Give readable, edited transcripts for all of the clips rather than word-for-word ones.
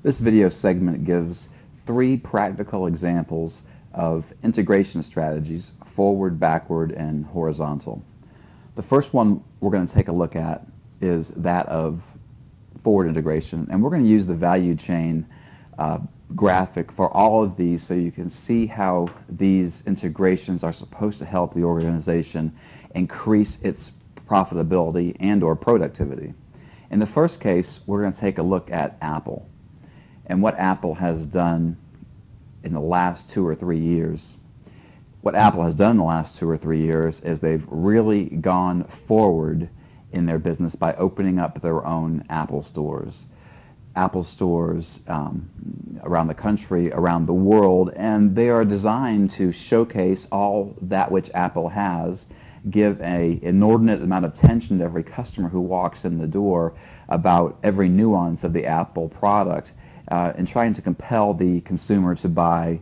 This video segment gives 3 practical examples of integration strategies, forward, backward, and horizontal. The first one we're going to take a look at is that of forward integration, and we're going to use the value chain graphic for all of these so you can see how these integrations are supposed to help the organization increase its profitability and or productivity. In the first case, we're going to take a look at Apple and what Apple has done in the last 2 or 3 years. What Apple has done in the last 2 or 3 years is they've really gone forward in their business by opening up their own Apple stores. Apple stores around the country, around the world, and they are designed to showcase all that which Apple has, give an inordinate amount of attention to every customer who walks in the door about every nuance of the Apple product, and trying to compel the consumer to buy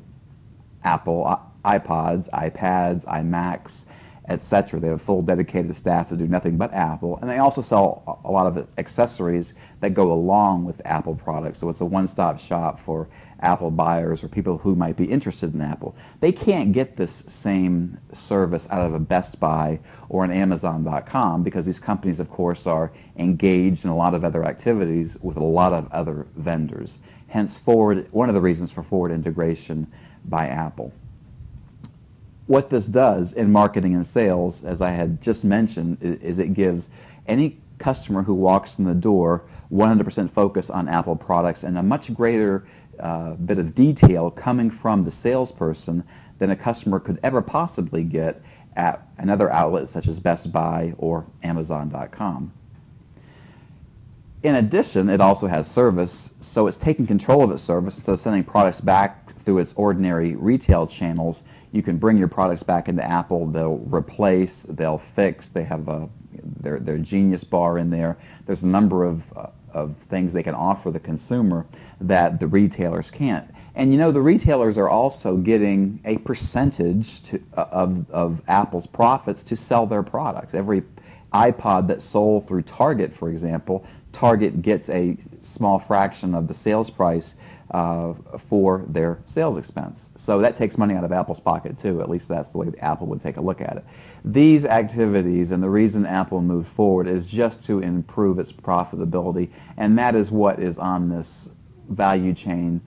Apple iPods, iPads, iMacs, etc. They have full dedicated staff to do nothing but Apple, and they also sell a lot of accessories that go along with Apple products. So it's a one-stop shop for Apple buyers or people who might be interested in Apple. They can't get this same service out of a Best Buy or an Amazon.com because these companies, of course, are engaged in a lot of other activities with a lot of other vendors. Hence, one of the reasons for forward integration by Apple. What this does in marketing and sales, as I had just mentioned, is it gives any customer who walks in the door 100% focus on Apple products and a much greater bit of detail coming from the salesperson than a customer could ever possibly get at another outlet such as Best Buy or Amazon.com. In addition, it also has service, so it's taking control of its service. Instead of sending products back through its ordinary retail channels, you can bring your products back into Apple. They'll replace, they'll fix, they have their Genius bar in there. There's a number of things they can offer the consumer that the retailers can't. And you know, the retailers are also getting a percentage of Apple's profits to sell their products. Every iPod that's sold through Target, for example, Target gets a small fraction of the sales price for their sales expense. So that takes money out of Apple's pocket too. At least that's the way Apple would take a look at it. These activities, and the reason Apple moved forward, is just to improve its profitability, and that is what is on this value chain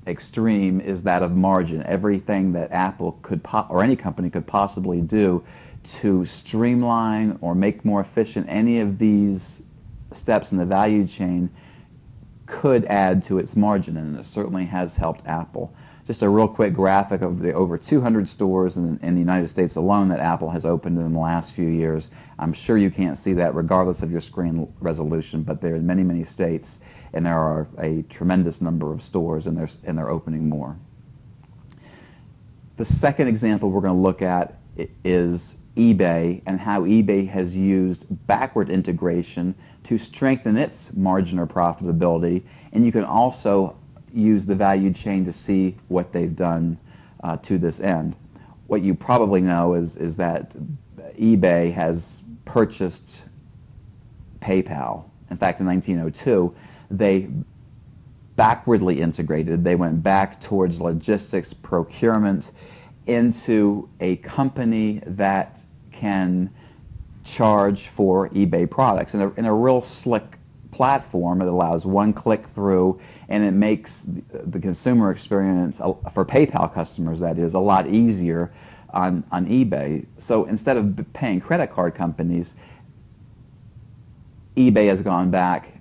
extreme, is that of margin. Everything that Apple could or any company could possibly do to streamline or make more efficient any of these steps in the value chain could add to its margin, and it certainly has helped Apple. Just a real quick graphic of the over 200 stores in the United States alone that Apple has opened in the last few years. I'm sure you can't see that regardless of your screen resolution, but they're in many, many states, and there are a tremendous number of stores, and they're opening more. The second example we're going to look at is eBay, and how eBay has used backward integration to strengthen its margin or profitability, and you can also use the value chain to see what they've done to this end. What you probably know is that eBay has purchased PayPal. In fact, in 1902, they backwardly integrated. They went back towards logistics, procurement, into a company that can charge for eBay products in a real slick platform. It allows one click through, and it makes the consumer experience for PayPal customers, that is, a lot easier on eBay. So instead of paying credit card companies, eBay has gone back,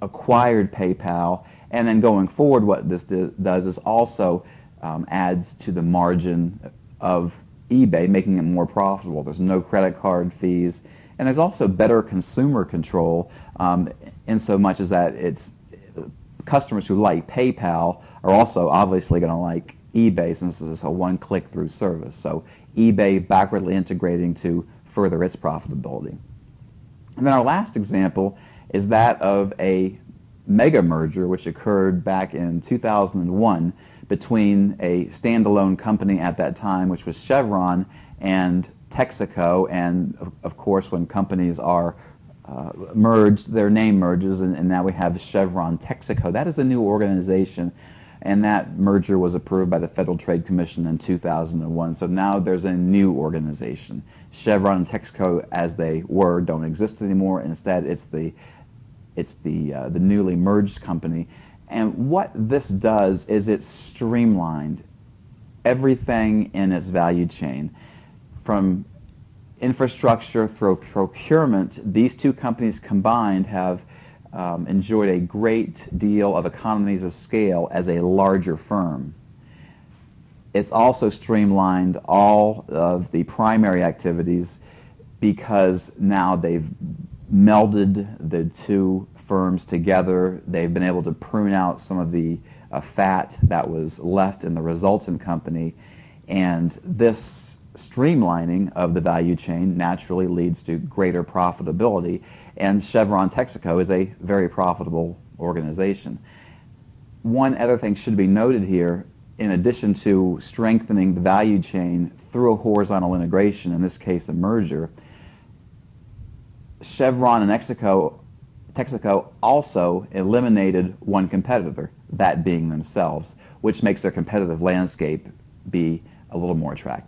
acquired PayPal, and then going forward what this does is also adds to the margin of eBay, making it more profitable. There's no credit card fees, and there's also better consumer control in so much as that it's customers who like PayPal are also obviously going to like eBay, since this is a one-click through service. So eBay backwardly integrating to further its profitability. And then our last example is that of a mega merger which occurred back in 2001 between a standalone company at that time, which was Chevron, and Texaco. And of course, when companies are merged, their name merges, and now we have Chevron Texaco. That is a new organization, and that merger was approved by the Federal Trade Commission in 2001. So now there's a new organization. Chevron and Texaco, as they were, don't exist anymore. Instead, it's the newly merged company. And what this does is it's streamlined everything in its value chain. From infrastructure through procurement, these two companies combined have enjoyed a great deal of economies of scale as a larger firm. It's also streamlined all of the primary activities because now they've melded the two firms together. They've been able to prune out some of the fat that was left in the resultant company, and this streamlining of the value chain naturally leads to greater profitability, and Chevron Texaco is a very profitable organization. One other thing should be noted here: in addition to strengthening the value chain through a horizontal integration, in this case a merger, Chevron and Texaco also eliminated one competitor, that being themselves, which makes their competitive landscape be a little more attractive.